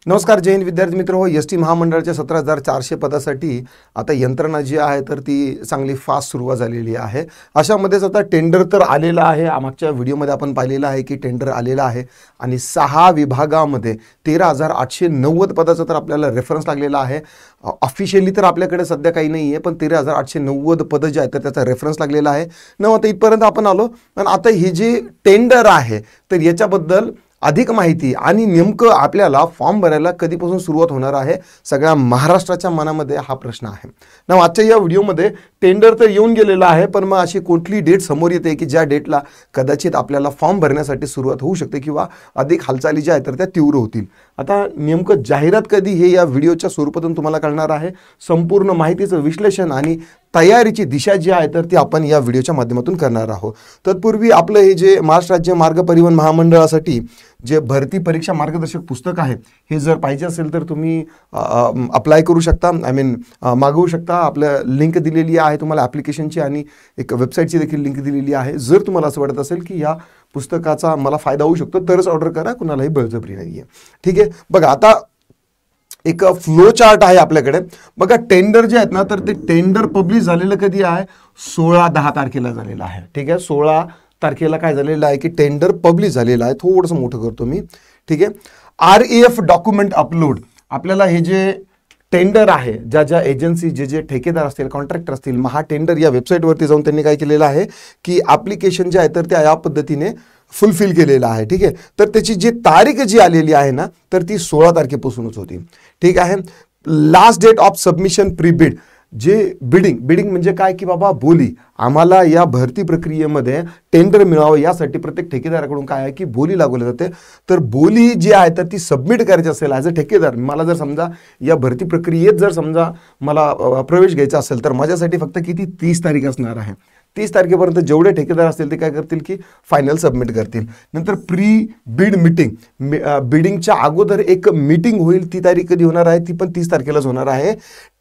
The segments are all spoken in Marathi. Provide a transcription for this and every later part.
नमस्कार जय हिंद विद्यार्थी मित्र हो. एस टी महामंडळाच्या 17,400 पदासाठी आता यंत्रणा जी आहे तर ती चांगली फास्ट सुरुवात झालेली आहे. अशामध्येच आता टेंडर तर आलेला आहे. मागच्या व्हिडिओमध्ये आपण पाहिलेलं आहे की टेंडर आलेला आहे आणि 6 विभागामध्ये 13,890 पदाचा तर आपल्याला रेफरन्स लागलेला आहे. ऑफिशियली तर आपल्याकडे सध्या काही नाही आहे, पण 13,890 पदं जे आहेत तर त्याचा रेफरन्स लागलेला आहे. आता इथपर्यंत आपण आलो. पण आता हे जे टेंडर आहे तर याच्याबद्दल अधिक माहिती आणि नेमकं आपल्याला फॉर्म भरायला कधीपासून सुरुवात होणार आहे, सगळ्या महाराष्ट्राच्या मनामध्ये हा प्रश्न आहे. आजच्या या व्हिडिओमध्ये टेंडर तर येऊन गेलेला आहे, पण मग अशी कुठली डेट समोर येते की ज्या डेटला कदाचित आपल्याला फॉर्म भरण्यासाठी सुरुवात होऊ शकते किंवा अधिक हालचाली ज्या आहेत तर त्या तीव्र होतील. आता नेमकं जाहिरात कधी हे या व्हिडिओच्या स्वरूपातून तुम्हाला कळणार आहे. संपूर्ण माहितीचं विश्लेषण आणि तयारीची दिशा जी आहे तर ती आपण या व्हिडिओच्या माध्यमातून करणार आहोत. तत्पूर्वी आपलं हे जे महाराष्ट्र राज्य मार्ग परिवहन महामंडळासाठी जे भरती परीक्षा मार्गदर्शक पुस्तक आहे हे जर पाहिजे असेल तर तुम्ही अप्लाय करू शकता, मागवू शकता. आपल्या लिंक दिलेली आहे तुम्हाला ॲप्लिकेशनची आणि एक वेबसाईटची देखील लिंक दिलेली आहे. जर तुम्हाला असं वाटत असेल की या पुस्तकाचा मला फायदा होऊ शकतो तरच ऑर्डर करा, कुणालाही बळजबरी नाही आहे. ठीक आहे. बघा आता एक फ्लो चार्ट आहे आपल्याकडे. बघा टेंडर जे आहेत ना तर ते टेंडर पब्लिश झालेलं कधी आहे, 16/10 तारखेला झालेलं आहे. ठीक आहे. 16 तारखेला काय झालेलं आहे की टेंडर पब्लिश झालेलं आहे. थोडंसं मोठं करतो मी. ठीक आहे. REF document upload. आपल्याला हे जे टेंडर आहे, ज्या एजन्सी जे ठेकेदार असतील, कॉन्ट्रॅक्टर असतील, महाटेंडर या वेबसाईटवरती जाऊन त्यांनी काय केलेलं आहे की ॲप्लिकेशन जे आहे तर त्या या पद्धतीने फुलफिल केलेलं आहे. ठीक आहे. तर त्याची जी तारीख जी आलेली आहे ना तर ती 16 तारखेपासूनच होती. ठीक आहे. Last date of submission pre bid. जे बिडिंग म्हणजे काय की बाबा बोली, आम्हाला या भरती प्रक्रियेमध्ये टेंडर मिळावं यासाठी प्रत्येक ठेकेदाराकडून काय आहे की बोली लागवली जाते. तर बोली जी आहे तर ती सबमिट करायची असेल ॲज अ ठेकेदार, मला जर समजा या भरती प्रक्रियेत जर समजा मला प्रवेश घ्यायचा असेल तर माझ्यासाठी फक्त किती 30 तारीख असणार आहे. 30 तारखेपर्यंत जेवढे ठेकेदार असतील ते काय करतील की फायनल सबमिट करतील. नंतर प्री बिड मीटिंग, बिडिंगच्या अगोदर एक मीटिंग होईल. ती तारीख कधी होणार आहे, ती पण 30 तारखेलाच होणार आहे.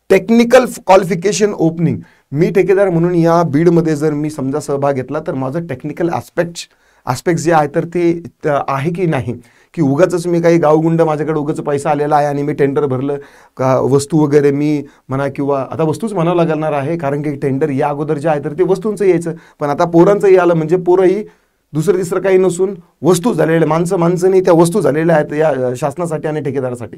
Technical qualification opening. मी ठेकेदार म्हणून या बीडमध्ये जर मी समजा सहभाग घेतला तर माझं टेक्निकल ॲस्पेक्ट जे आहे तर ते आहे की नाही, की उगाच मी काही गावगुंड माझ्याकडे उगाच पैसा आलेला आहे आणि मी टेंडर भरलं का वस्तू वगैरे मी म्हणा, किंवा आता वस्तूच म्हणावं लागणार आहे कारण की टेंडर या अगोदर जे आहे तर ते वस्तूंचं यायचं, पण आता पोरांचंही आलं म्हणजे पोरंही दुसरं तिसरं काही नसून वस्तू झालेल्या, माणसं नाही त्या वस्तू झालेल्या आहेत या शासनासाठी आणि ठेकेदारासाठी.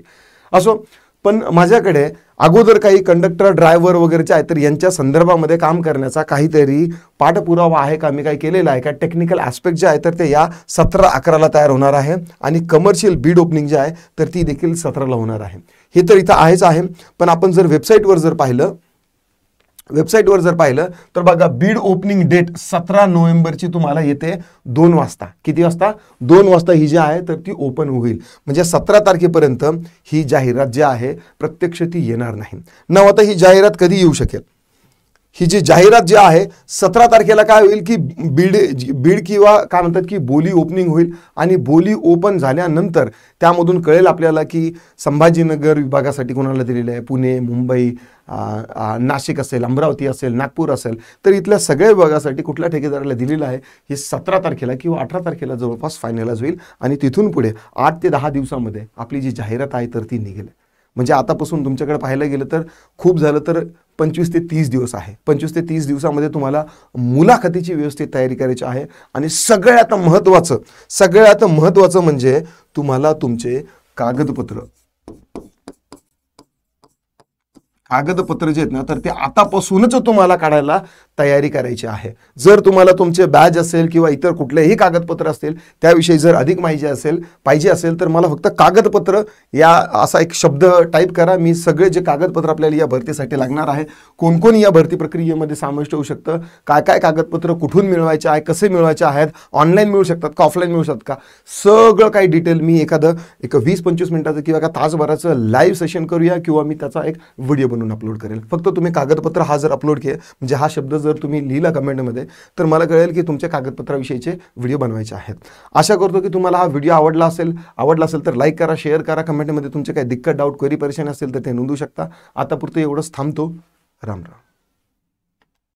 असो, पण माझ्याकडे अगोदर काही कंडक्टर, ड्रायव्हर वगैरेचे आहेत तर यांच्या संदर्भामध्ये काम करण्याचा काहीतरी पाठपुरावा आहे का, मी काय केलेला आहे का. टेक्निकल ॲस्पेक्ट जे आहे तर ते या 17/11ला तयार होणार आहे आणि कमर्शियल बीड ओपनिंग जे आहे तर ती देखील 17ला होणार आहे. हे तर इथं आहेच आहे. पण आपण जर वेबसाईटवर जर पाहिलं तर बघा, बीड ओपनिंग डेट 17 नोव्हेंबरची तुम्हाला येते 2 वाजता. किती वाजता? 2 वाजता ही जी आहे तर ती ओपन होईल. म्हणजे 17 तारखेपर्यंत ही जाहिरात जी आहे प्रत्यक्ष ती येणार नाही. आता ही जाहिरात कधी येऊ शकेल? ही जी जाहिरात जी आहे 17 तारखेला काय होईल की बीड किंवा काय म्हणतात की बोली ओपनिंग होईल आणि बोली ओपन झाल्यानंतर त्यामधून कळेल आपल्याला की संभाजीनगर विभागासाठी कोणाला दिलेलं आहे, पुणे, मुंबई, नाशिक असेल, अमरावती असेल, नागपूर असेल, तर इथल्या सगळ्या विभागासाठी कुठल्या ठेकेदाराला दिलेलं आहे हे 17 तारखेला किंवा 18 तारखेला जवळपास फायनलाइज होईल आणि तिथून पुढे 8 ते 10 दिवसामध्ये आपली जी जाहिरात आहे तर ती निघेल. म्हणजे आतापासून तुमच्याकडे पाहायला गेलं तर खूप झालं तर 25 ते 30 दिवस आहे. 25 ते 30 दिवसामध्ये तुम्हाला मुलाखतीची व्यवस्थित तयारी करायची आहे. आणि सगळ्यात महत्त्वाचं म्हणजे तुम्हाला तुमचे कागदपत्र जे आहेत ना तर ते आतापासूनच तुम्हाला काढायला तयारी करायची आहे. जर तुम्हाला तुमचे बॅज असेल किंवा इतर कुठलेही कागदपत्र असतील त्याविषयी जर अधिक माहिती पाहिजे असेल तर मला फक्त कागदपत्र या असा एक शब्द टाईप करा. मी सगळे जे कागदपत्र आपल्याला या भरतीसाठी लागणार आहे, कोण या भरती प्रक्रियेमध्ये समाविष्ट होऊ शकतं, काय कागदपत्र कुठून मिळवायचे आहे, कसे मिळवायचे आहेत, ऑनलाईन मिळू शकतात का, ऑफलाईन मिळू शकतात का, सगळं काही डिटेल मी एक 20-25 मिनिटाचं किंवा एका तासभराचं लाईव्ह सेशन करूया किंवा मी त्याचा एक व्हिडिओ बनवून अपलोड करेल. फक्त तुम्ही कागदपत्र हा जर अपलोड केले म्हणजे हा शब्द जर तुम्ही लिहिला कमेंटमध्ये तर मला कळेल की तुमच्या कागदपत्राविषयीचे व्हिडिओ बनवायचे आहेत. आशा करतो की तुम्हाला हा व्हिडिओ आवडला असेल तर लाईक करा, शेअर करा, कमेंटमध्ये तुमचे काही दिक्कत, डाऊट, क्वेरी, परेशानी असेल तर ते नोंदवू शकता. आतापुरतं एवढंच थांबतो. राम राम.